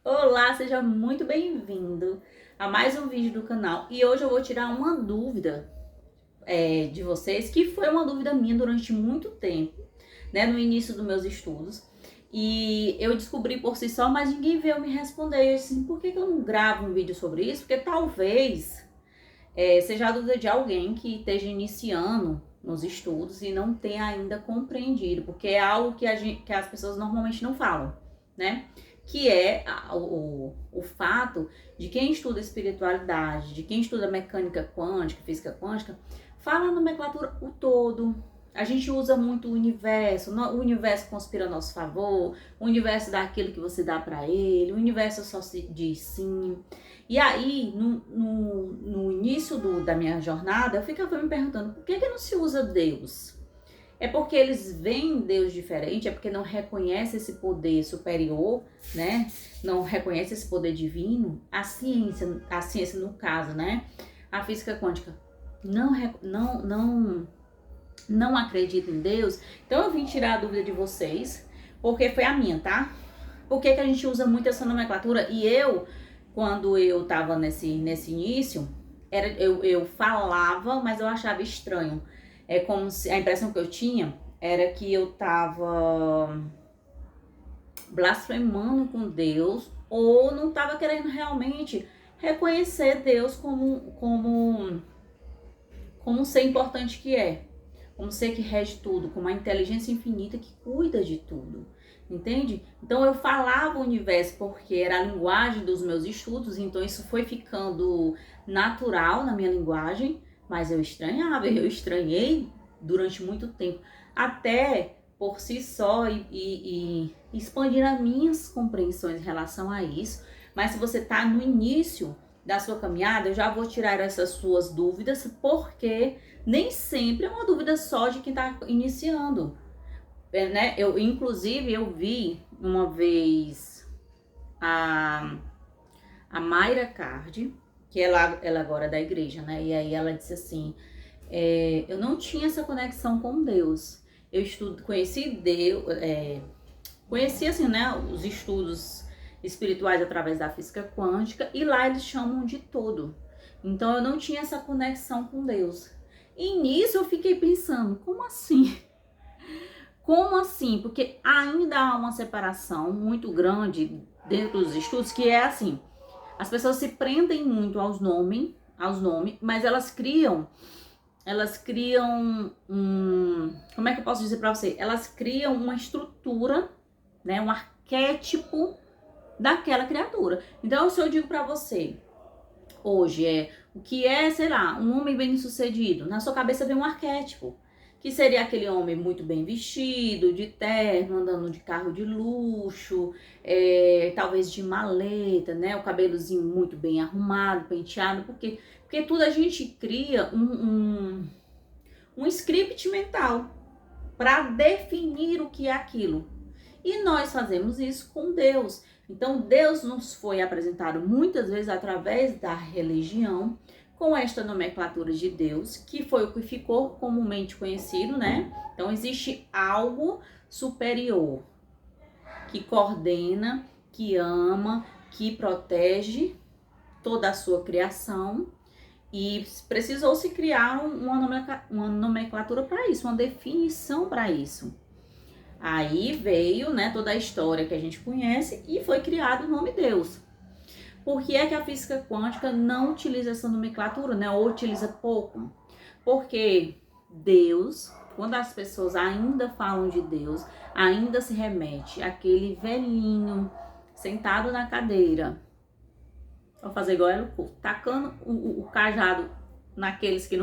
Olá, seja muito bem-vindo a mais um vídeo do canal. E hoje eu vou tirar uma dúvida de vocês, que foi uma dúvida minha durante muito tempo, né, no início dos meus estudos. E eu descobri por si só, mas ninguém veio me responder. Eu disse, por que eu não gravo um vídeo sobre isso? Porque talvez seja a dúvida de alguém que esteja iniciando nos estudos e não tenha ainda compreendido, porque é algo que as pessoas normalmente não falam, né? Que é o fato de quem estuda espiritualidade, de quem estuda mecânica quântica, física quântica, fala a nomenclatura o todo. A gente usa muito o universo conspira a nosso favor, o universo dá aquilo que você dá para ele, o universo só se diz sim. E aí, no início da minha jornada, eu ficava me perguntando, por que não se usa Deus? É porque eles veem Deus diferente? É porque não reconhece esse poder superior, né? Não reconhece esse poder divino? A ciência no caso, né? A física quântica não acredita em Deus. Então eu vim tirar a dúvida de vocês, porque foi a minha, tá? Por que a gente usa muito essa nomenclatura? E quando eu tava nesse início, eu falava, mas eu achava estranho. É como se a impressão que eu tinha era que eu tava blasfemando com Deus, ou não tava querendo realmente reconhecer Deus como um ser importante que é, como um ser que rege tudo, como a inteligência infinita que cuida de tudo. Entende? Então eu falava o universo porque era a linguagem dos meus estudos, então isso foi ficando natural na minha linguagem, mas eu estranhei durante muito tempo, até por si só e expandir as minhas compreensões em relação a isso. Mas se você está no início da sua caminhada, eu já vou tirar essas suas dúvidas, porque nem sempre é uma dúvida só de quem está iniciando. Né? Inclusive, eu vi uma vez a Mayra Card, que ela agora é da igreja, né? E aí ela disse assim, eu não tinha essa conexão com Deus. Conheci Deus, conheci assim, né, os estudos espirituais através da física quântica, e lá eles chamam de todo. Então eu não tinha essa conexão com Deus. E nisso eu fiquei pensando, como assim? Como assim? Porque ainda há uma separação muito grande dentro dos estudos, que é assim, as pessoas se prendem muito aos nomes, mas elas criam como é que eu posso dizer para você? Elas criam uma estrutura, né, um arquétipo daquela criatura. Então, se eu digo para você, hoje o que é, sei lá, um homem bem-sucedido, na sua cabeça vem um arquétipo, que seria aquele homem muito bem vestido, de terno, andando de carro de luxo, talvez de maleta, né? O cabelozinho muito bem arrumado, penteado, porque tudo a gente cria um script mental para definir o que é aquilo. E nós fazemos isso com Deus. Então, Deus nos foi apresentado muitas vezes através da religião, com esta nomenclatura de Deus, que foi o que ficou comumente conhecido, né? Então, existe algo superior que coordena, que ama, que protege toda a sua criação, e precisou se criar uma nomenclatura para isso, uma definição para isso. Aí veio, né, toda a história que a gente conhece e foi criado o nome Deus. Por que é que a física quântica não utiliza essa nomenclatura, né, ou utiliza pouco? Porque Deus, quando as pessoas ainda falam de Deus, ainda se remete àquele velhinho sentado na cadeira. Vou fazer igual ela, tacando o cajado naqueles que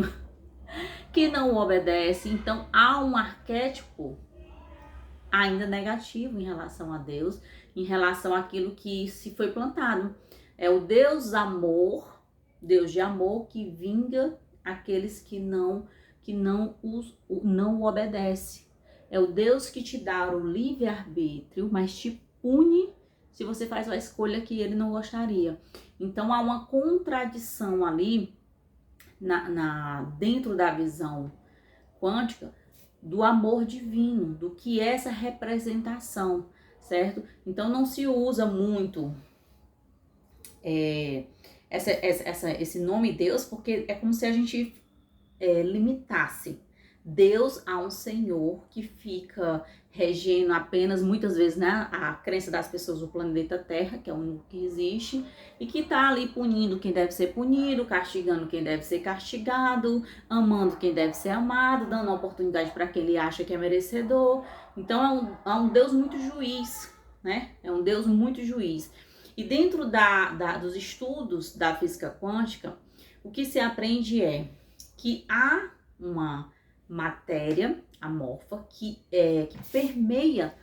não obedecem. Então há um arquétipo ainda negativo em relação a Deus, em relação àquilo que se foi plantado. É o Deus amor, Deus de amor, que vinga aqueles que não o obedece. É o Deus que te dá o livre-arbítrio, mas te pune se você faz uma escolha que ele não gostaria. Então há uma contradição ali dentro da visão quântica do amor divino, do que é essa representação, certo? Então não se usa muito esse nome Deus, porque é como se a gente limitasse Deus a um Senhor que fica regendo apenas, muitas vezes, né, a crença das pessoas do planeta Terra, que é o único que existe, e que tá ali punindo quem deve ser punido, castigando quem deve ser castigado, amando quem deve ser amado, dando oportunidade para quem ele acha que é merecedor. Então é um Deus muito juiz, né? É um Deus muito juiz. E dentro dos estudos da física quântica, o que se aprende é que há uma matéria amorfa que permeia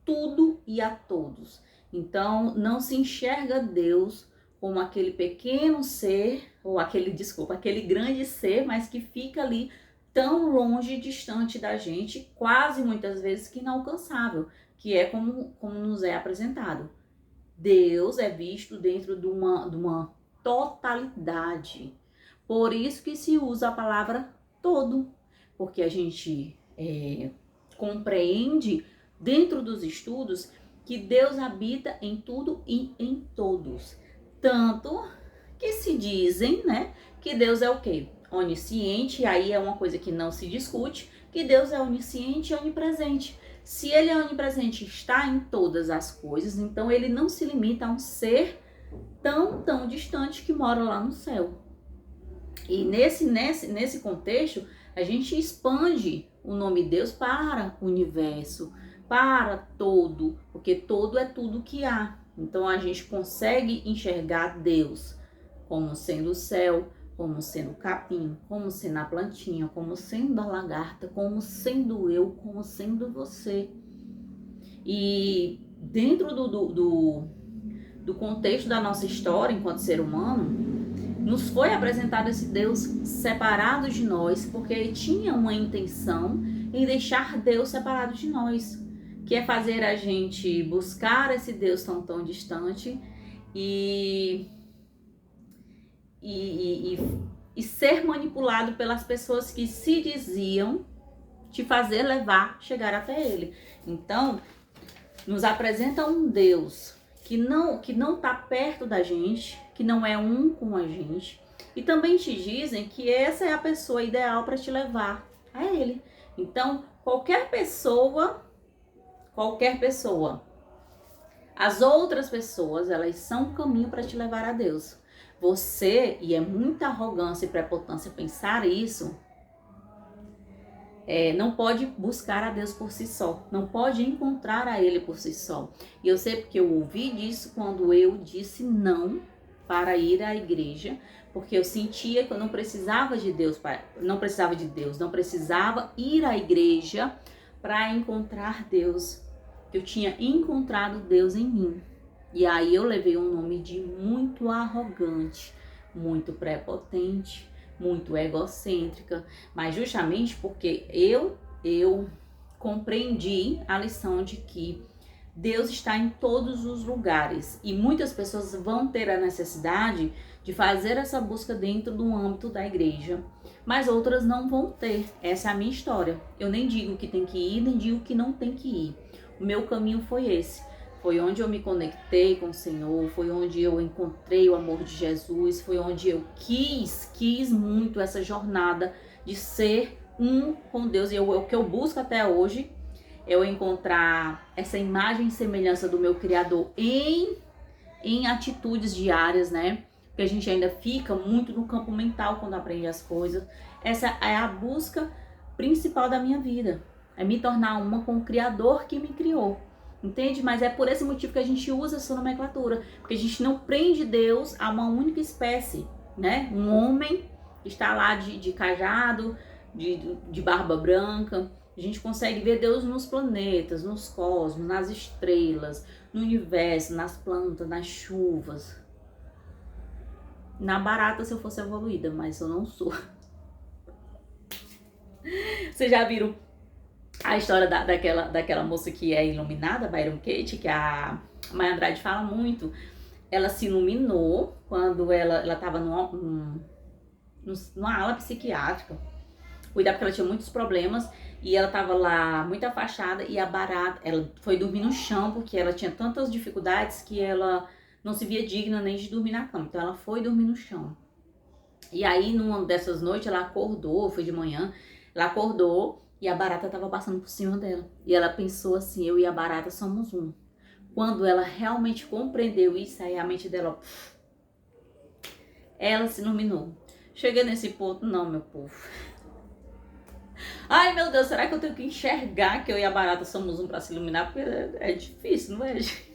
tudo e a todos. Então, não se enxerga Deus como aquele pequeno ser, ou aquele grande ser, mas que fica ali tão longe, distante da gente, quase muitas vezes que inalcançável, que é como nos é apresentado. Deus é visto dentro de uma totalidade. Por isso que se usa a palavra todo, porque a gente compreende dentro dos estudos que Deus habita em tudo e em todos. Tanto que se dizem, né, que Deus é o quê? Onisciente, e aí é uma coisa que não se discute, que Deus é onisciente e onipresente. Se ele é onipresente, está em todas as coisas, então ele não se limita a um ser tão distante que mora lá no céu. E nesse contexto, a gente expande o nome Deus para o universo, para todo, porque todo é tudo que há. Então a gente consegue enxergar Deus como sendo o céu, como sendo o capim, como sendo a plantinha, como sendo a lagarta, como sendo eu, como sendo você. E dentro do contexto da nossa história enquanto ser humano, nos foi apresentado esse Deus separado de nós, porque ele tinha uma intenção em deixar Deus separado de nós, que é fazer a gente buscar esse Deus tão distante e ser manipulado pelas pessoas que se diziam te fazer chegar até ele. Então, nos apresenta um Deus que não está perto da gente, que não é um com a gente, e também te dizem que essa é a pessoa ideal para te levar a ele. Então, qualquer pessoa, as outras pessoas, elas são um caminho para te levar a Deus. Você, e é muita arrogância e prepotência pensar isso, não pode buscar a Deus por si só, não pode encontrar a Ele por si só. E eu sei porque eu ouvi disso quando eu disse não para ir à igreja, porque eu sentia que eu não precisava de Deus, não precisava ir à igreja para encontrar Deus. Eu tinha encontrado Deus em mim. E aí eu levei um nome de muito arrogante, muito prepotente, muito egocêntrica, mas justamente porque eu compreendi a lição de que Deus está em todos os lugares e muitas pessoas vão ter a necessidade de fazer essa busca dentro do âmbito da igreja, mas outras não vão ter. Essa é a minha história. Eu nem digo que tem que ir, nem digo que não tem que ir. O meu caminho foi esse. Foi onde eu me conectei com o Senhor, foi onde eu encontrei o amor de Jesus, foi onde eu quis muito essa jornada de ser um com Deus. E o que eu busco até hoje é eu encontrar essa imagem e semelhança do meu Criador em atitudes diárias, né? Porque a gente ainda fica muito no campo mental quando aprende as coisas. Essa é a busca principal da minha vida, é me tornar uma com o Criador que me criou. Entende? Mas é por esse motivo que a gente usa essa nomenclatura, porque a gente não prende Deus a uma única espécie, né? Um homem que está lá de cajado, de barba branca. A gente consegue ver Deus nos planetas, nos cosmos, nas estrelas, no universo, nas plantas, nas chuvas. Na barata, se eu fosse evoluída, mas eu não sou. Vocês já viram a história daquela moça que é iluminada, Byron Katie, que a Maya Andrade fala muito? Ela se iluminou quando ela estava numa ala psiquiátrica. Cuidar porque ela tinha muitos problemas e ela estava lá muito afastada e a barata, ela foi dormir no chão porque ela tinha tantas dificuldades que ela não se via digna nem de dormir na cama. Então ela foi dormir no chão. E aí, numa dessas noites, ela acordou, foi de manhã, ela acordou e a barata estava passando por cima dela. E ela pensou assim, eu e a barata somos um. Quando ela realmente compreendeu isso, aí a mente dela, ela se iluminou. Cheguei nesse ponto, não, meu povo. Ai, meu Deus, será que eu tenho que enxergar que eu e a barata somos um para se iluminar? Porque é difícil, não é, gente?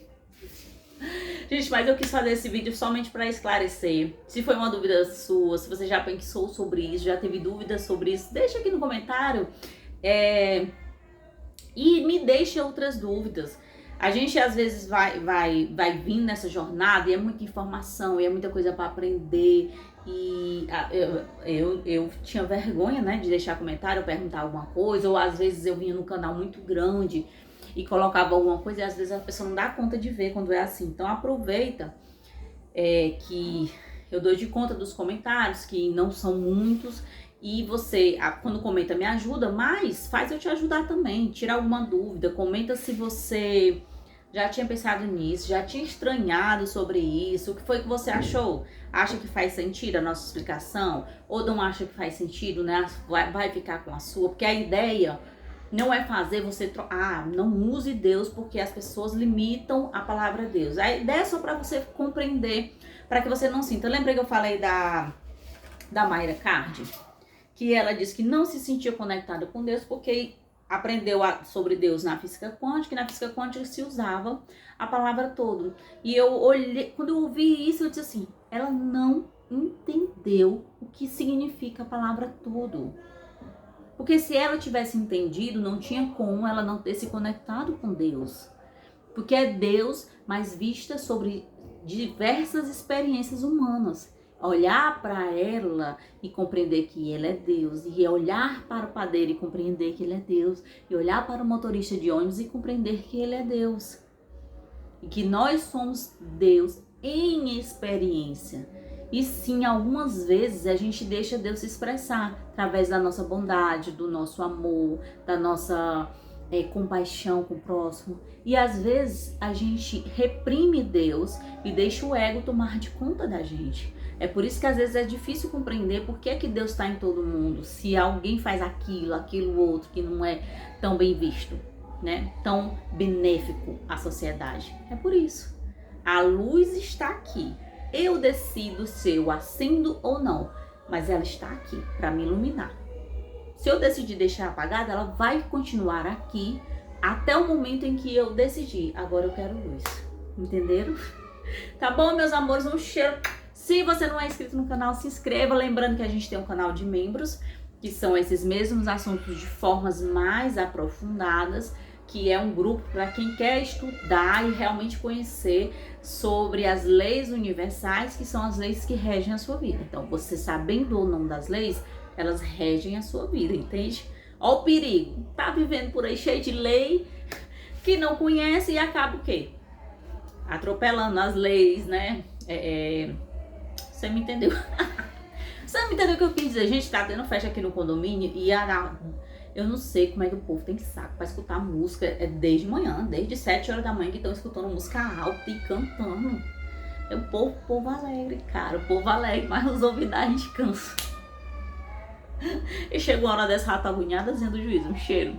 Gente, mas eu quis fazer esse vídeo somente para esclarecer. Se foi uma dúvida sua, se você já pensou sobre isso, já teve dúvidas sobre isso, deixa aqui no comentário. E me deixe outras dúvidas. A gente às vezes vai vindo nessa jornada e é muita informação, e é muita coisa para aprender. E eu tinha vergonha, né, de deixar comentário, perguntar alguma coisa, ou às vezes eu vinha no canal muito grande e colocava alguma coisa e às vezes a pessoa não dá conta de ver quando é assim. Então aproveita que eu dou de conta dos comentários, que não são muitos, e você, quando comenta, me ajuda, mas faz eu te ajudar também, tira alguma dúvida, comenta se você já tinha pensado nisso, já tinha estranhado sobre isso, o que foi que você achou? Acha que faz sentido a nossa explicação? Ou não acha que faz sentido, né? Vai ficar com a sua, porque a ideia não é fazer você... não use Deus porque as pessoas limitam a palavra de Deus. A ideia é só para você compreender, para que você não sinta. Lembra que eu falei da Mayra Card? Que ela disse que não se sentia conectada com Deus porque aprendeu sobre Deus na física quântica, e na física quântica se usava a palavra todo. E eu olhei, quando eu ouvi isso, eu disse assim, ela não entendeu o que significa a palavra todo. Porque se ela tivesse entendido, não tinha como ela não ter se conectado com Deus. Porque é Deus, mas vista sobre diversas experiências humanas. Olhar para ela e compreender que ele é Deus. E olhar para o padeiro e compreender que ele é Deus. E olhar para o motorista de ônibus e compreender que ele é Deus. E que nós somos Deus em experiência. E sim, algumas vezes a gente deixa Deus se expressar através da nossa bondade, do nosso amor, da nossa compaixão com o próximo. E às vezes a gente reprime Deus e deixa o ego tomar de conta da gente. É por isso que às vezes é difícil compreender por que Deus está em todo mundo, se alguém faz aquilo outro que não é tão bem visto, né? Tão benéfico à sociedade. É por isso. A luz está aqui. Eu decido se eu acendo ou não, mas ela está aqui para me iluminar. Se eu decidir deixar apagada, ela vai continuar aqui até o momento em que eu decidir. Agora eu quero luz. Entenderam? Tá bom, meus amores? Um cheiro. Se você não é inscrito no canal, se inscreva. Lembrando que a gente tem um canal de membros, que são esses mesmos assuntos de formas mais aprofundadas, que é um grupo para quem quer estudar e realmente conhecer sobre as leis universais, que são as leis que regem a sua vida. Então, você sabendo ou não das leis, elas regem a sua vida, entende? Ó o perigo, tá vivendo por aí cheio de lei que não conhece e acaba o quê? Atropelando as leis, né? Você me entendeu? Você me entendeu o que eu quis dizer? Gente, tá tendo festa aqui no condomínio e eu não sei como é que o povo tem saco pra escutar música desde manhã, desde 7 horas da manhã que estão escutando música alta e cantando. É o povo alegre, cara, o povo alegre, mas os ouvidos a gente cansa. E chegou a hora dessa rata agoniada dizendo o juízo, um cheiro.